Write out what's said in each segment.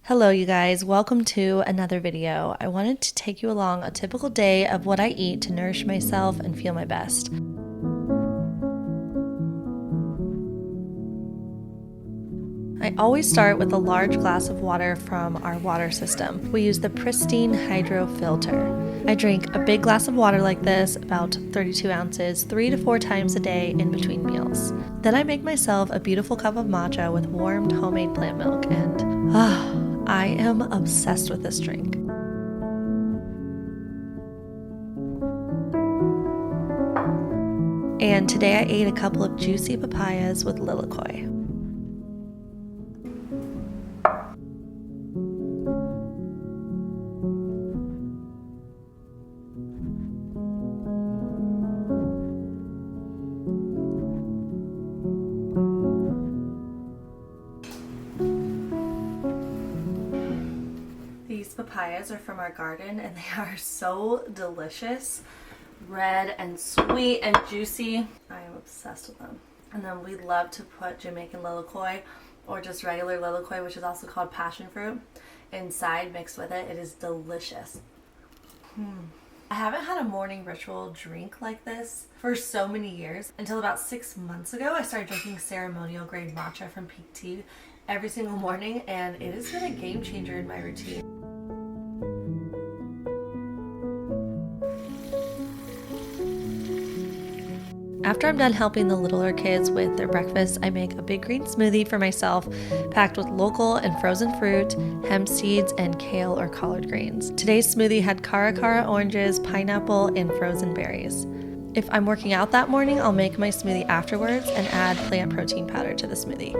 Hello you guys, welcome to another video. I wanted to take you along a typical day of what I eat to nourish myself and feel my best. I always start with a large glass of water from our water system. We use the pristine hydro filter. I drink a big glass of water like this, about 32 ounces, 3 to 4 times a day in between meals. Then I make myself a beautiful cup of matcha with warmed homemade plant milk, and I am obsessed with this drink. And today I ate a couple of juicy papayas with lilikoi. These papayas are from our garden and they are so delicious. Red and sweet and juicy. I am obsessed with them. And then we love to put Jamaican lilikoi or just regular lilikoi, which is also called passion fruit, inside mixed with it. It is delicious. I haven't had a morning ritual drink like this for so many years. Until about 6 months ago, I started drinking ceremonial grade matcha from Peak Tea every single morning, and it has been a game changer in my routine. After I'm done helping the littler kids with their breakfast, I make a big green smoothie for myself, packed with local and frozen fruit, hemp seeds, and kale or collard greens. Today's smoothie had cara oranges, pineapple, and frozen berries. If I'm working out that morning, I'll make my smoothie afterwards and add plant protein powder to the smoothie.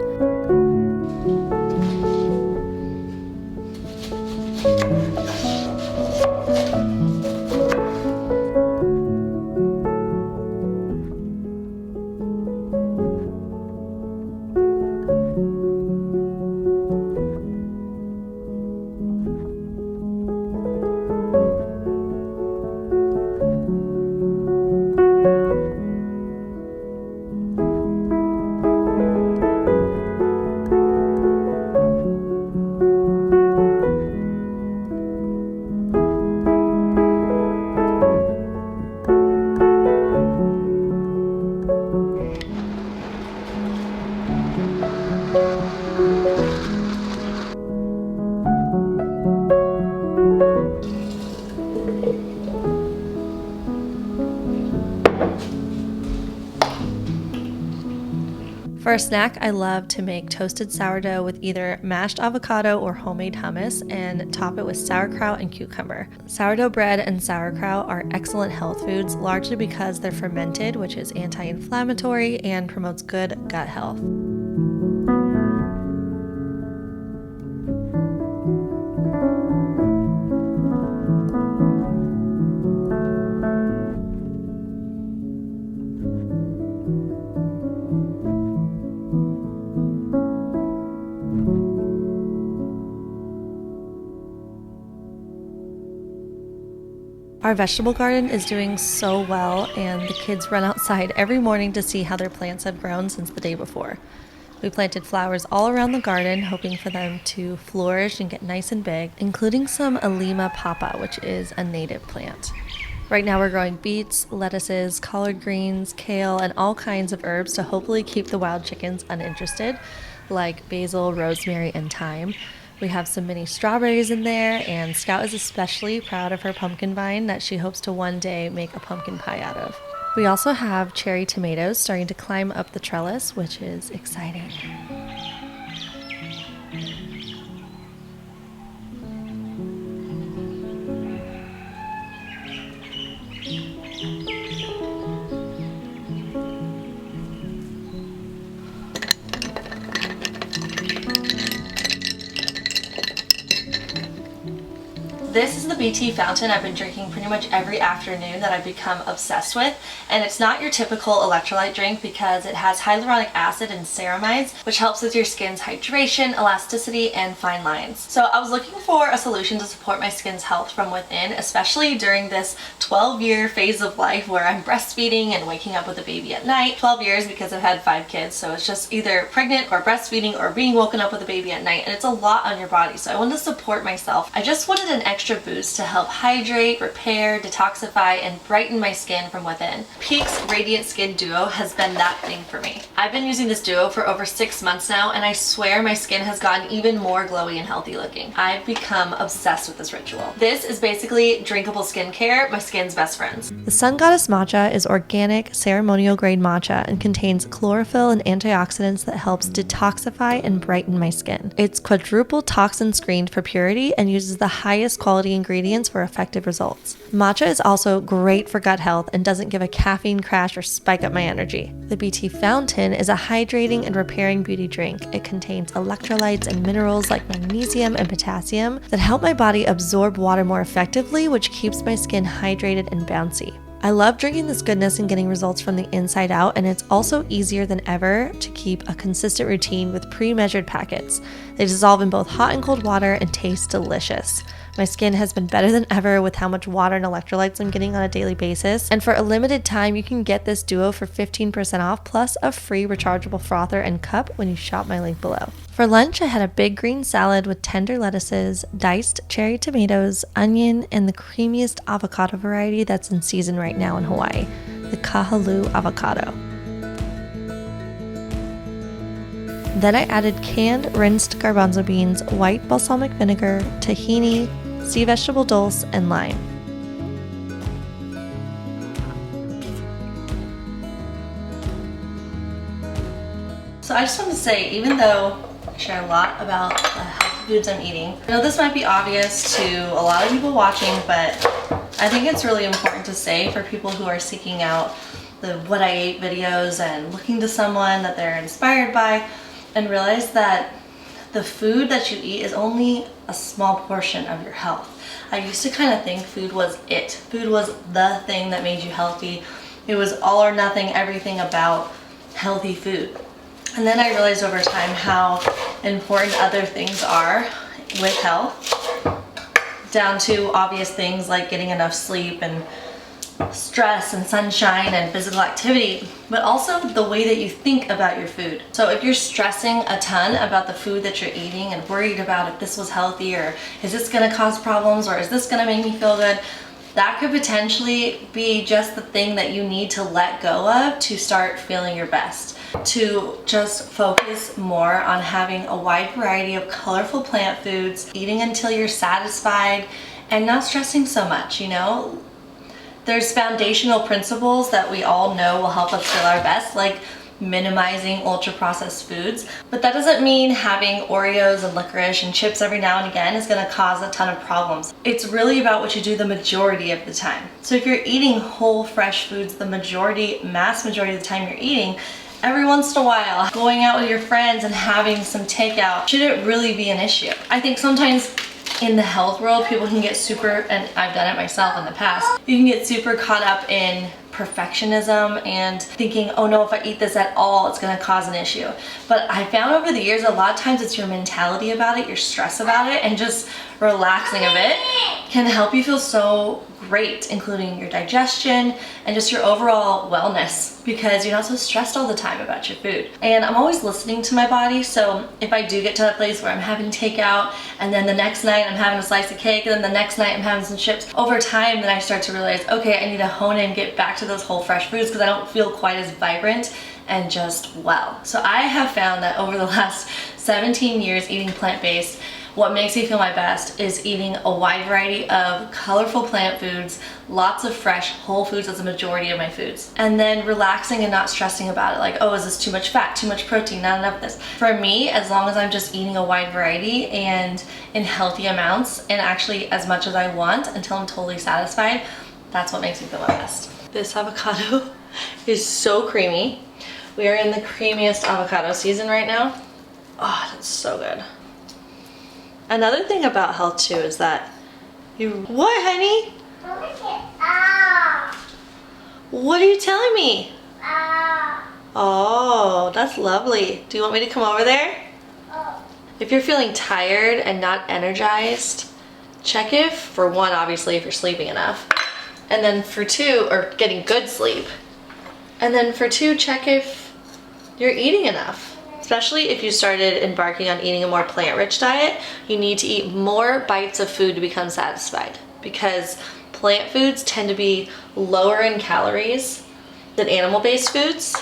For a snack, I love to make toasted sourdough with either mashed avocado or homemade hummus and top it with sauerkraut and cucumber. Sourdough bread and sauerkraut are excellent health foods, largely because they're fermented, which is anti-inflammatory and promotes good gut health. Our vegetable garden is doing so well, and the kids run outside every morning to see how their plants have grown since the day before. We planted flowers all around the garden, hoping for them to flourish and get nice and big, including some Alima papa, which is a native plant. Right now we're growing beets, lettuces, collard greens, kale, and all kinds of herbs to hopefully keep the wild chickens uninterested, like basil, rosemary, and thyme. We have some mini strawberries in there, and Scout is especially proud of her pumpkin vine that she hopes to one day make a pumpkin pie out of. We also have cherry tomatoes starting to climb up the trellis, which is exciting. this is the BT fountain I've been drinking pretty much every afternoon that I've become obsessed with. And it's not your typical electrolyte drink because it has hyaluronic acid and ceramides, which helps with your skin's hydration, elasticity, and fine lines. So I was looking for a solution to support my skin's health from within, especially during this 12-year phase of life where I'm breastfeeding and waking up with a baby at night. 12 years because I've had 5 kids, so it's just either pregnant or breastfeeding or being woken up with a baby at night, and it's a lot on your body. So I wanted to support myself. I just wanted an extra boost to help hydrate, repair, detoxify, and brighten my skin from within. Peak's Radiant Skin Duo has been that thing for me. I've been using this duo for over 6 months now, and I swear my skin has gotten even more glowy and healthy looking. I've become obsessed with this ritual. This is basically drinkable skincare, my skin's best friends. The Sun Goddess Matcha is organic, ceremonial grade matcha and contains chlorophyll and antioxidants that helps detoxify and brighten my skin. It's quadruple toxin screened for purity and uses the highest quality ingredients for effective results. Matcha is also great for gut health and doesn't give a caffeine crash or spike up my energy. The BT Fountain is a hydrating and repairing beauty drink. It contains electrolytes and minerals like magnesium and potassium that help my body absorb water more effectively, which keeps my skin hydrated and bouncy. I love drinking this goodness and getting results from the inside out, and it's also easier than ever to keep a consistent routine with pre-measured packets. They dissolve in both hot and cold water and taste delicious. My skin has been better than ever with how much water and electrolytes I'm getting on a daily basis, and for a limited time you can get this duo for 15% off plus a free rechargeable frother and cup when you shop my link below. For lunch, I had a big green salad with tender lettuces, diced cherry tomatoes, onion, and the creamiest avocado variety that's in season right now in Hawaii, the kahalu avocado. Then I added canned rinsed garbanzo beans, white balsamic vinegar, tahini, sea vegetable dulse, and lime. So I just want to say, even though I share a lot about the healthy foods I'm eating, I know this might be obvious to a lot of people watching, but I think it's really important to say for people who are seeking out the what I ate videos and looking to someone that they're inspired by, and realize that the food that you eat is only a small portion of your health. I used to kind of think food was it. Food was the thing that made you healthy. It was all or nothing, everything about healthy food. And then I realized over time how important other things are with health, down to obvious things like getting enough sleep and stress and sunshine and physical activity, but also the way that you think about your food. So if you're stressing a ton about the food that you're eating and worried about if this was healthy or is this gonna cause problems or is this gonna make me feel good, that could potentially be just the thing that you need to let go of to start feeling your best. To just focus more on having a wide variety of colorful plant foods, eating until you're satisfied, and not stressing so much, you know? There's foundational principles that we all know will help us feel our best, like minimizing ultra-processed foods, but that doesn't mean having Oreos and licorice and chips every now and again is gonna cause a ton of problems. It's really about what you do the majority of the time. So if you're eating whole, fresh foods the mass majority of the time you're eating, every once in a while, going out with your friends and having some takeout shouldn't really be an issue. I think sometimes in the health world, people can get super, and I've done it myself in the past, you can get super caught up in perfectionism and thinking, oh no, if I eat this at all, it's gonna cause an issue. But I found over the years, a lot of times it's your mentality about it, your stress about it, and just relaxing a bit can help you feel so great, including your digestion and just your overall wellness, because you're not so stressed all the time about your food. And I'm always listening to my body, so if I do get to that place where I'm having takeout and then the next night I'm having a slice of cake and then the next night I'm having some chips, over time then I start to realize, okay, I need to hone in, get back to those whole fresh foods because I don't feel quite as vibrant and just well. So I have found that over the last 17 years eating plant-based, what makes me feel my best is eating a wide variety of colorful plant foods, lots of fresh whole foods as a majority of my foods, and then relaxing and not stressing about it, like, oh, is this too much fat, too much protein, not enough of this. For me, as long as I'm just eating a wide variety and in healthy amounts and actually as much as I want until I'm totally satisfied, that's what makes me feel my best. This avocado is so creamy. We are in the creamiest avocado season right now. Oh, that's so good. Another thing about health too is that What, honey? What are you telling me? Oh, that's lovely. Do you want me to come over there? If you're feeling tired and not energized, check if, for one, obviously, if you're sleeping enough. And then for two, or getting good sleep. And then for two, check if you're eating enough. Especially if you started embarking on eating a more plant-rich diet, you need to eat more bites of food to become satisfied. Because plant foods tend to be lower in calories than animal-based foods.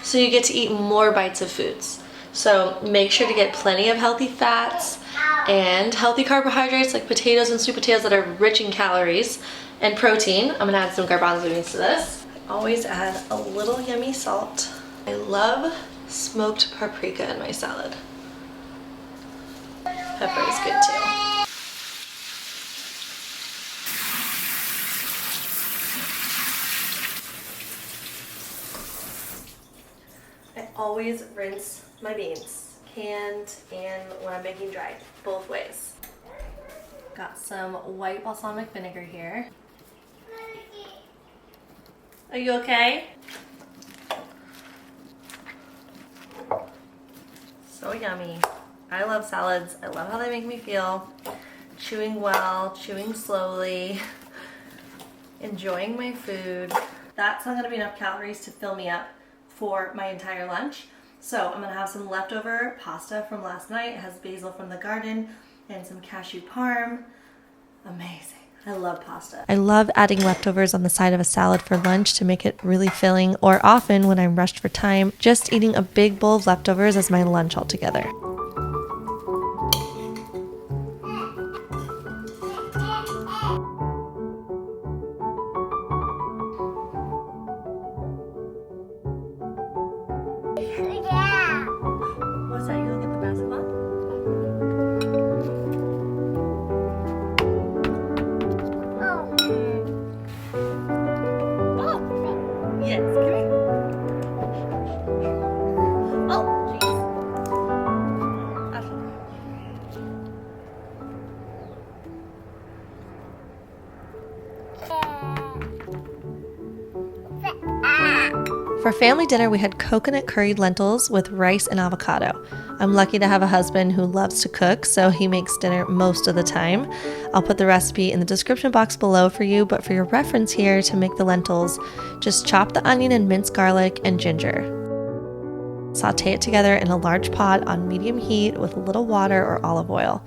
So you get to eat more bites of foods. So make sure to get plenty of healthy fats and healthy carbohydrates like potatoes and sweet potatoes that are rich in calories, and protein. I'm gonna add some garbanzo beans to this. Always add a little yummy salt. I love smoked paprika in my salad. Pepper is good too. I always rinse my beans, canned and when I'm making dried, both ways. Got some white balsamic vinegar here. Are you okay? So yummy. I love salads. I love how they make me feel. Chewing well, chewing slowly, enjoying my food. That's not gonna be enough calories to fill me up for my entire lunch. So I'm gonna have some leftover pasta from last night. It has basil from the garden and some cashew parm. Amazing. I love pasta. I love adding leftovers on the side of a salad for lunch to make it really filling, or often when I'm rushed for time, just eating a big bowl of leftovers as my lunch altogether. What's that? You look at the basketball? Yes, come here. Oh, jeez. For family dinner, we had coconut curried lentils with rice and avocado. I'm lucky to have a husband who loves to cook, so he makes dinner most of the time. I'll put the recipe in the description box below for you, but for your reference here, to make the lentils, just chop the onion and mince garlic and ginger. Saute it together in a large pot on medium heat with a little water or olive oil.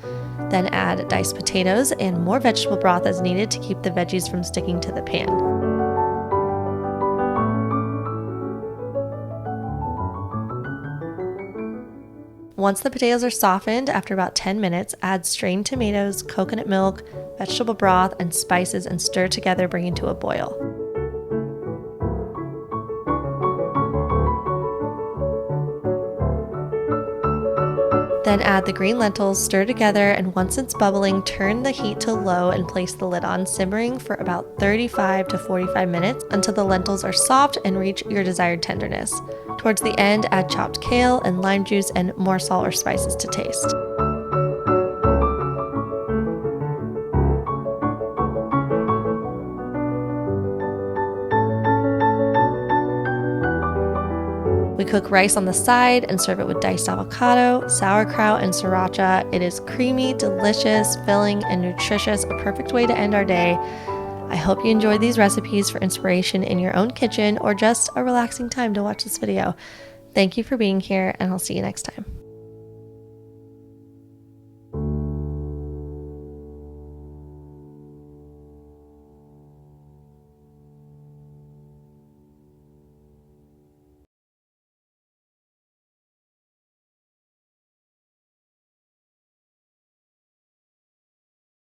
Then add diced potatoes and more vegetable broth as needed to keep the veggies from sticking to the pan. Once the potatoes are softened, after about 10 minutes, add strained tomatoes, coconut milk, vegetable broth, and spices and stir together, bringing to a boil. Then add the green lentils, stir together, and once it's bubbling, turn the heat to low and place the lid on, simmering for about 35 to 45 minutes until the lentils are soft and reach your desired tenderness. Towards the end, add chopped kale and lime juice and more salt or spices to taste. We cook rice on the side and serve it with diced avocado, sauerkraut, and sriracha. It is creamy, delicious, filling, and nutritious, a perfect way to end our day. I hope you enjoyed these recipes for inspiration in your own kitchen or just a relaxing time to watch this video. Thank you for being here, and I'll see you next time.